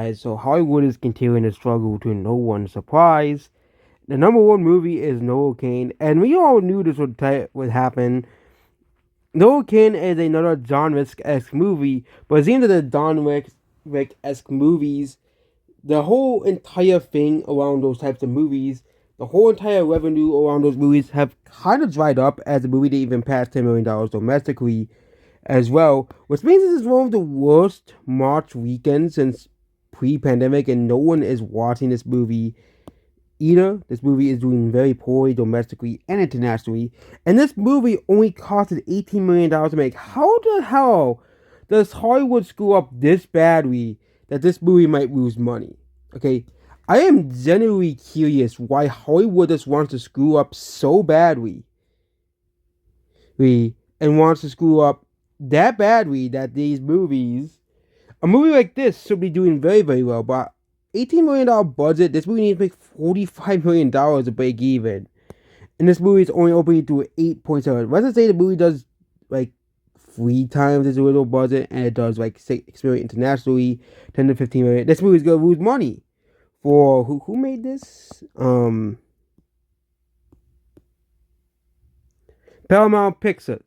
So Hollywood is continuing to struggle to no one's surprise. The number one movie is Novocaine, and we all knew this would happen. Novocaine is another John Wick-esque movie, but it seems that the John Wick-esque movies, the whole entire thing around those types of movies, the whole entire revenue around those movies have kind of dried up as the movie didn't even pass $10 million domestically as well, which means this is one of the worst March weekends since pre-pandemic, and no one is watching this movie either. This movie is doing very poorly domestically and internationally, and this movie only costed $18 million to make. How the hell does Hollywood screw up this badly that this movie might lose money? Okay, I am genuinely curious why Hollywood just wants to screw up so badly, and wants to screw up that badly that these movies, a movie like this should be doing very, very well, but $18 million budget, this movie needs to make $45 million to break even. And this movie is only opening to 8.7. Let's just say the movie does like 3 times its original budget and it does like 6 million internationally, 10 to 15 million. This movie is gonna lose money. For who made this? Paramount Pictures.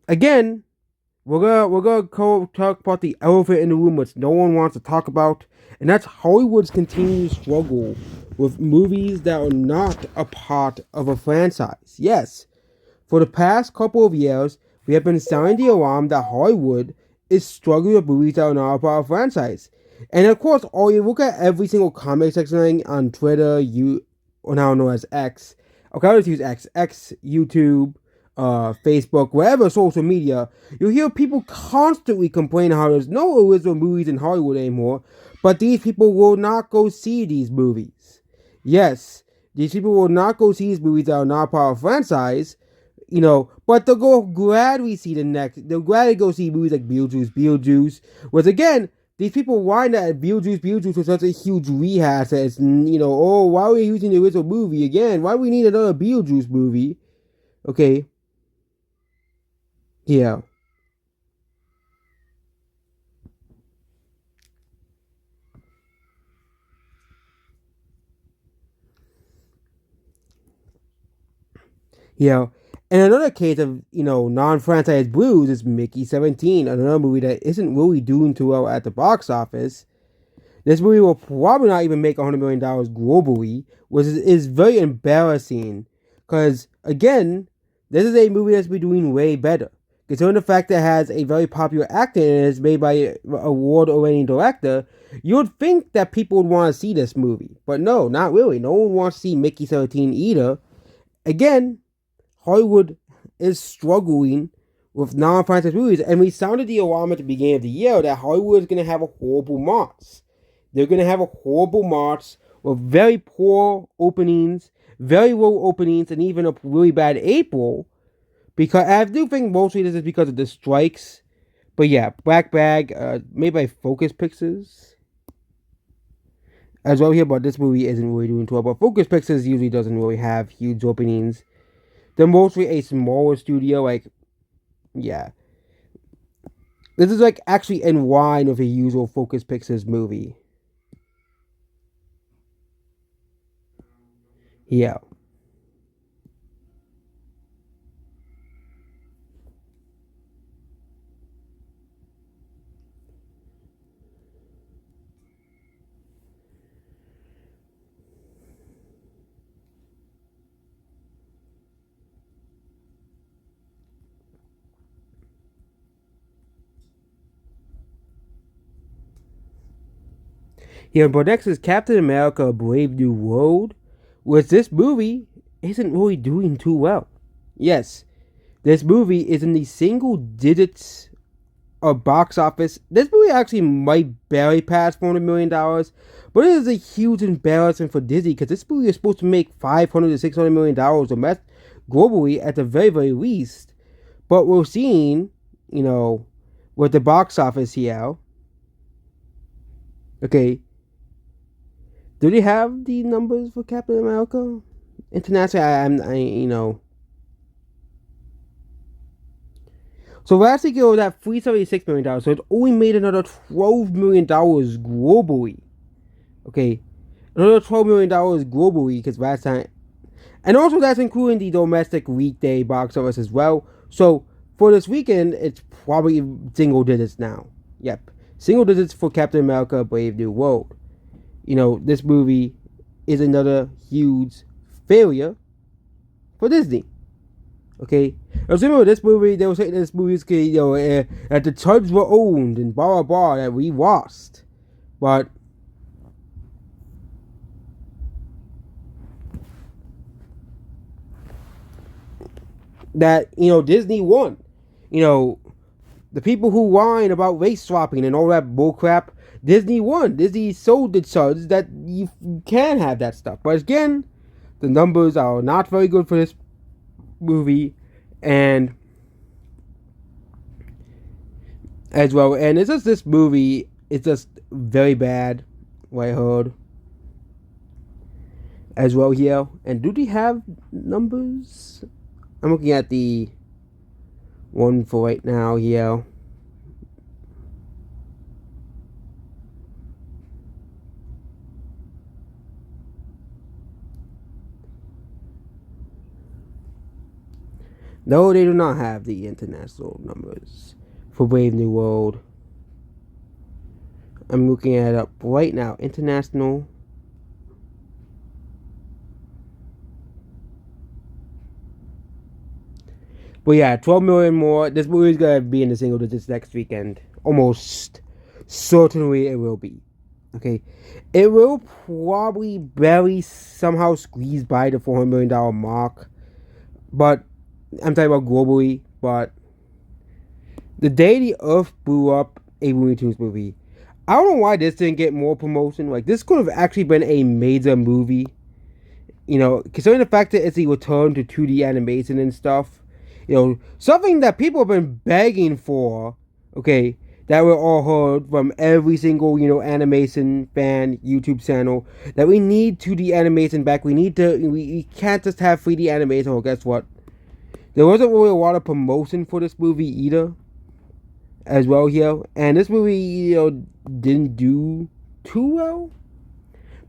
Again, we're gonna talk about the elephant in the room, which no one wants to talk about, and that's Hollywood's continued struggle with movies that are not a part of a franchise. Yes, for the past couple of years, we have been sounding the alarm that Hollywood is struggling with movies that are not a part of a franchise. And of course, all you look at every single comment section on Twitter, or now known as X. Okay, I'll just use X, YouTube, Facebook, wherever social media, you hear people constantly complain how there's no original movies in Hollywood anymore, but these people will not go see these movies. Yes, these people will not go see these movies that are not part of a franchise, but they'll go gladly see they'll gladly go see movies like Beetlejuice, which again, these people whine that Beetlejuice was such a huge rehash that it's, oh, why are we using the original movie again? Why do we need another Beetlejuice movie? Okay, yeah. And another case of, non-franchise blues is Mickey 17, another movie that isn't really doing too well at the box office. This movie will probably not even make $100 million globally, which is very embarrassing. Because, again, this is a movie that's been doing way better. Considering the fact that it has a very popular actor and is made by an award-winning director, you would think that people would want to see this movie. But no, not really. No one wants to see Mickey 17 either. Again, Hollywood is struggling with non-franchise movies, and we sounded the alarm at the beginning of the year that Hollywood is going to have a horrible March. They're going to have a horrible March with very poor openings, very low openings, and even a really bad April. Because I do think mostly this is because of the strikes. But yeah, Black Bag, made by Focus Pictures, as well here, but this movie isn't really doing too well. But Focus Pictures usually doesn't really have huge openings. They're mostly a smaller studio, yeah. This is actually in line with a usual Focus Pictures movie. Yeah. Yeah, but next is Captain America: Brave New World, which this movie isn't really doing too well. Yes, this movie is in the single digits of box office. This movie actually might barely pass $400 million, but it is a huge embarrassment for Disney because this movie is supposed to make $500 to $600 million globally at the very, very least. But we're seeing, with the box office here, okay, do they have the numbers for Captain America? Internationally, So last week it was at $376 million. So it only made another $12 million globally. Okay, another $12 million globally because last time, and also that's including the domestic weekday box office as well. So for this weekend, it's probably single digits now. Yep, single digits for Captain America: Brave New World. This movie is another huge failure for Disney. Okay, I remember this movie. They were saying this movie is, that the Tuds were owned and blah blah blah that we lost, but that Disney won. The people who whine about race swapping and all that bullcrap, Disney won. Disney sold the Tuds that you can have that stuff. But again, the numbers are not very good for this movie, and as well. And it's just this movie. It's just very bad. What I heard as well here. And do they have numbers? I'm looking at the one for right now here. No, they do not have the international numbers for Brave New World. I'm looking at it up right now. International. But yeah, 12 million more. This movie is going to be in the single digits next weekend. Almost certainly it will be. Okay. It will probably barely somehow squeeze by the $400 million mark. But I'm talking about globally. But the day the Earth blew up, a Looney Tunes movie. I don't know why this didn't get more promotion. Like, this could have actually been a major movie. Considering the fact that it's a return to 2D animation and stuff. Something that people have been begging for, okay, that we all heard from every single, animation fan YouTube channel, that we need 2D animation back. We can't just have 3D animation. Well, guess what? There wasn't really a lot of promotion for this movie either, as well here. And this movie, didn't do too well.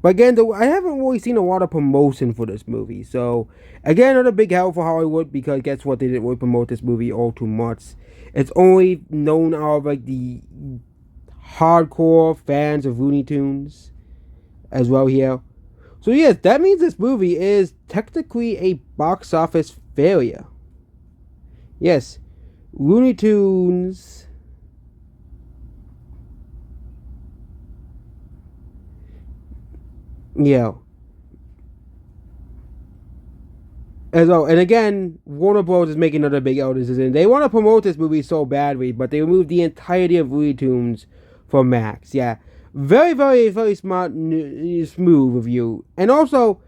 But again, I haven't really seen a lot of promotion for this movie. So, again, another big help for Hollywood because guess what? They didn't really promote this movie all too much. It's only known out of like the hardcore fans of Looney Tunes as well here. So, yes, that means this movie is technically a box office failure. Yes, Looney Tunes. Yeah. And again, Warner Bros. Is making another big L decision. They want to promote this movie so badly, but they removed the entirety of Looney Tunes from Max. Yeah. Very, very, very smart, smooth of you. And also,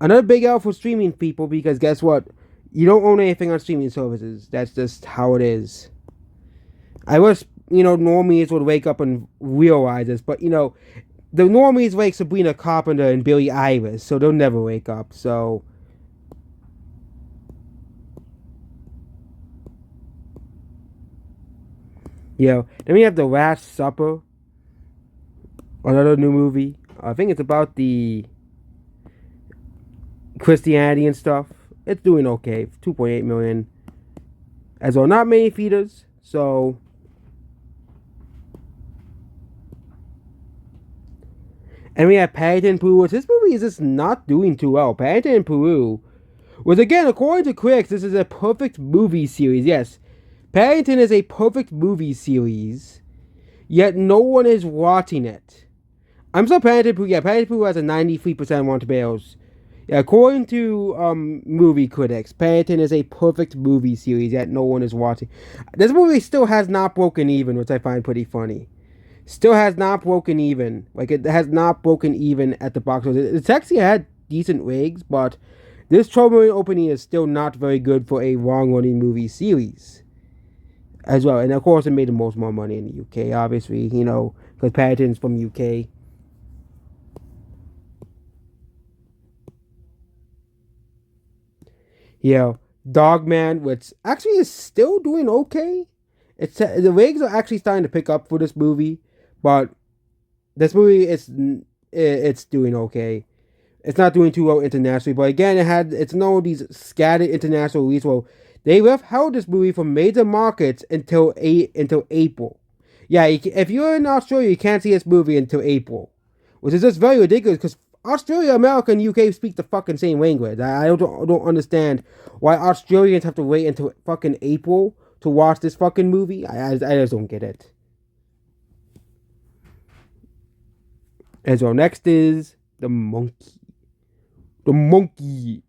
another big L for streaming people because guess what? You don't own anything on streaming services. That's just how it is. I wish, normies would wake up and realize this, but, the normies like Sabrina Carpenter and Billie Eilish, so they'll never wake up. So, then we have The Last Supper, another new movie. I think it's about the Christianity and stuff. It's doing okay, 2.8 million. As well, not many theaters, so. And we have Paddington Peru, which this movie is just not doing too well. Paddington Peru was, again, according to critics, this is a perfect movie series. Yes, Paddington is a perfect movie series, yet no one is watching it. I'm so Paddington Peru. Yeah, Paddington Peru has a 93% Rotten Tomatoes. Yeah, according to movie critics, Paddington is a perfect movie series, yet no one is watching. This movie still has not broken even, which I find pretty funny. Still has not broken even. Like, it has not broken even at the box office. It's actually had decent ratings, but this 12 million opening is still not very good for a long-running movie series. As well. And of course, it made the most more money in the UK, obviously, because Paddington's from UK. Yeah. Dogman, which actually is still doing okay. The ratings are actually starting to pick up for this movie, but this movie it's doing okay. It's not doing too well internationally, but again, it's no these scattered international releases. Well, they withheld this movie from major markets until April. Yeah, if you're in Australia, you can't see this movie until April, which is just very ridiculous because Australia, America, and UK speak the fucking same language. I don't understand why Australians have to wait until fucking April to watch this fucking movie. I just don't get it. And so next is the monkey. The monkey.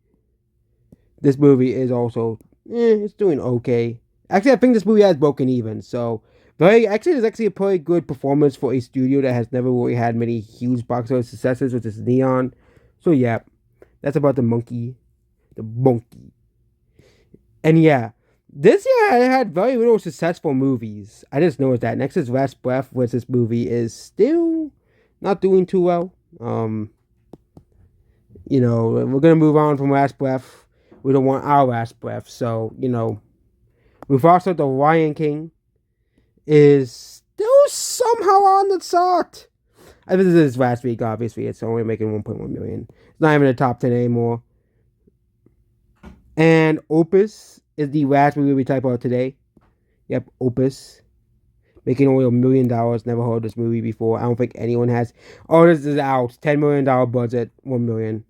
This movie is also, it's doing okay. Actually, I think this movie has broken even. So, it's actually a pretty good performance for a studio that has never really had many huge box office successes, which is Neon. So, yeah, that's about the monkey. The monkey. And yeah, this year I had very little successful movies. I just noticed that. Next is Last Breath, which this movie is still not doing too well. We're gonna move on from Last Breath. We don't want our last breath. So, we've also the Lion King is still somehow on the chart. I think this is last week, obviously. It's only making 1.1 million. It's not even in the top 10 anymore. And Opus is the last movie we type out today. Yep, Opus. Making only $1 million. Never heard of this movie before. I don't think anyone has. Oh, this is out. $10 million budget. 1 million.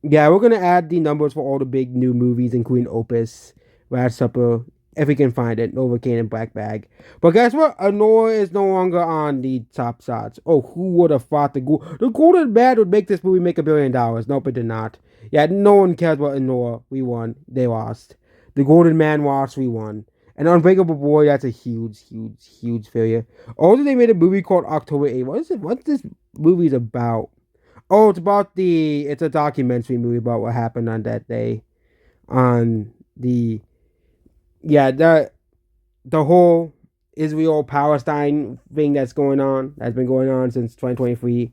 Yeah, we're gonna add the numbers for all the big new movies, including Opus, Last Supper, if we can find it, Novocaine and Black Bag. But guess what? Anora is no longer on the top shots. Oh, who would have thought the Golden Man would make this movie make $1 billion? Nope, it did not. Yeah, no one cares about Anora. We won. They lost. The Golden Man lost. We won. And Unbreakable Boy, that's a huge, huge, huge failure. Also, they made a movie called October 8th. What is it? What's this movie's about? Oh, it's a documentary movie about what happened on that day. On the, yeah, the whole Israel Palestine thing that's been going on since 2023.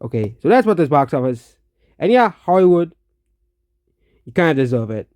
Okay, so that's what this box office. And yeah, Hollywood, you kind of deserve it.